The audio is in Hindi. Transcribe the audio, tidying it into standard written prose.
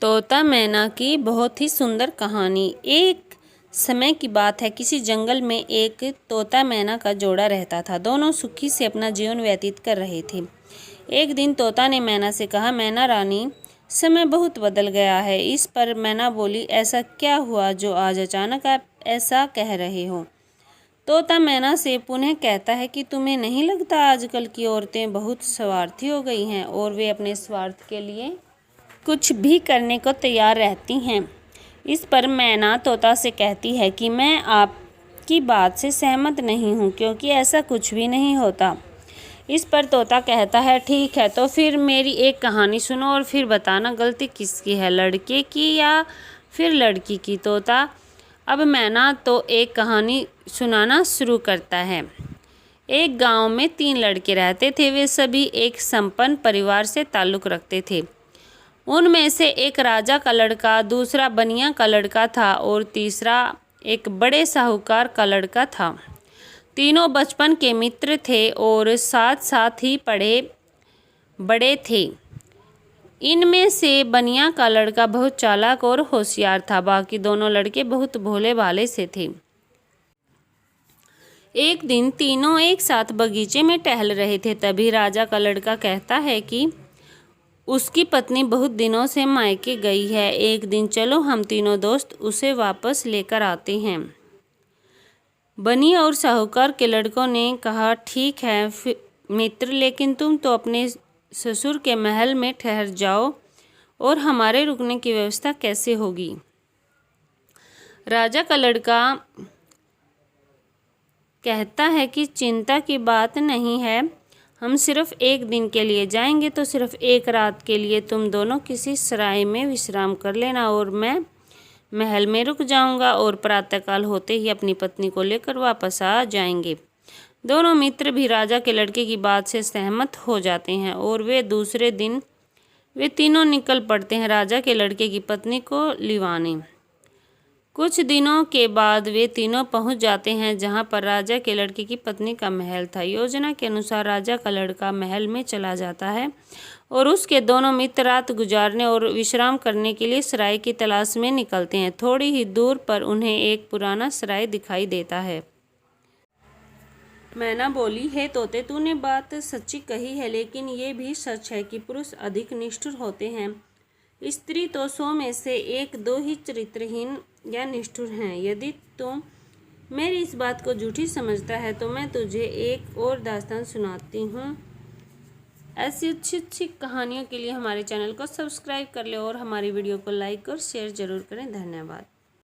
तोता मैना की बहुत ही सुंदर कहानी। एक समय की बात है, किसी जंगल में एक तोता मैना का जोड़ा रहता था। दोनों सुखी से अपना जीवन व्यतीत कर रहे थे। एक दिन तोता ने मैना से कहा, मैना रानी, समय बहुत बदल गया है। इस पर मैना बोली, ऐसा क्या हुआ जो आज अचानक आप ऐसा कह रहे हो? तोता मैना से पुनः कहता है कि तुम्हें नहीं लगता आजकल की औरतें बहुत स्वार्थी हो गई हैं और वे अपने स्वार्थ के लिए कुछ भी करने को तैयार रहती हैं। इस पर मैना तोता से कहती है कि मैं आपकी बात से सहमत नहीं हूँ, क्योंकि ऐसा कुछ भी नहीं होता। इस पर तोता कहता है, ठीक है, तो फिर मेरी एक कहानी सुनो और फिर बताना गलती किसकी है, लड़के की या फिर लड़की की। तोता अब मैना तो एक कहानी सुनाना शुरू करता है। एक गांव में 3 लड़के रहते थे। वे सभी एक संपन्न परिवार से ताल्लुक़ रखते थे। उनमें से एक राजा का लड़का, दूसरा बनिया का लड़का था और तीसरा एक बड़े साहूकार का लड़का था। तीनों बचपन के मित्र थे और साथ साथ ही पढ़े बड़े थे। इनमें से बनिया का लड़का बहुत चालाक और होशियार था, बाकी दोनों लड़के बहुत भोले भाले से थे। एक दिन तीनों एक साथ बगीचे में टहल रहे थे। तभी राजा का लड़का कहता है कि उसकी पत्नी बहुत दिनों से मायके गई है। एक दिन चलो हम तीनों दोस्त उसे वापस लेकर आते हैं। बनिया और साहूकार के लड़कों ने कहा, ठीक है मित्र, लेकिन तुम तो अपने ससुर के महल में ठहर जाओ और हमारे रुकने की व्यवस्था कैसे होगी? राजा का लड़का कहता है कि चिंता की बात नहीं है, हम सिर्फ एक दिन के लिए जाएंगे, तो सिर्फ एक रात के लिए तुम दोनों किसी सराय में विश्राम कर लेना और मैं महल में रुक जाऊंगा और प्रातःकाल होते ही अपनी पत्नी को लेकर वापस आ जाएंगे। दोनों मित्र भी राजा के लड़के की बात से सहमत हो जाते हैं और वे दूसरे दिन वे तीनों निकल पड़ते हैं राजा के लड़के की पत्नी को लिवाने। कुछ दिनों के बाद वे तीनों पहुंच जाते हैं जहां पर राजा के लड़के की पत्नी का महल था। योजना के अनुसार राजा का लड़का महल में चला जाता है और उसके दोनों मित्र रात गुजारने और विश्राम करने के लिए सराय की तलाश में निकलते हैं। थोड़ी ही दूर पर उन्हें एक पुराना सराय दिखाई देता है। मैना बोली, हे तोते, तूने बात सच्ची कही है, लेकिन ये भी सच है कि पुरुष अधिक निष्ठुर होते हैं। स्त्री तो 100 में से 1-2 ही चरित्रहीन या निष्ठुर हैं। यदि तुम मेरी इस बात को झूठी समझता है तो मैं तुझे एक और दास्तान सुनाती हूँ। ऐसी अच्छी अच्छी कहानियों के लिए हमारे चैनल को सब्सक्राइब कर ले और हमारी वीडियो को लाइक और शेयर ज़रूर करें। धन्यवाद।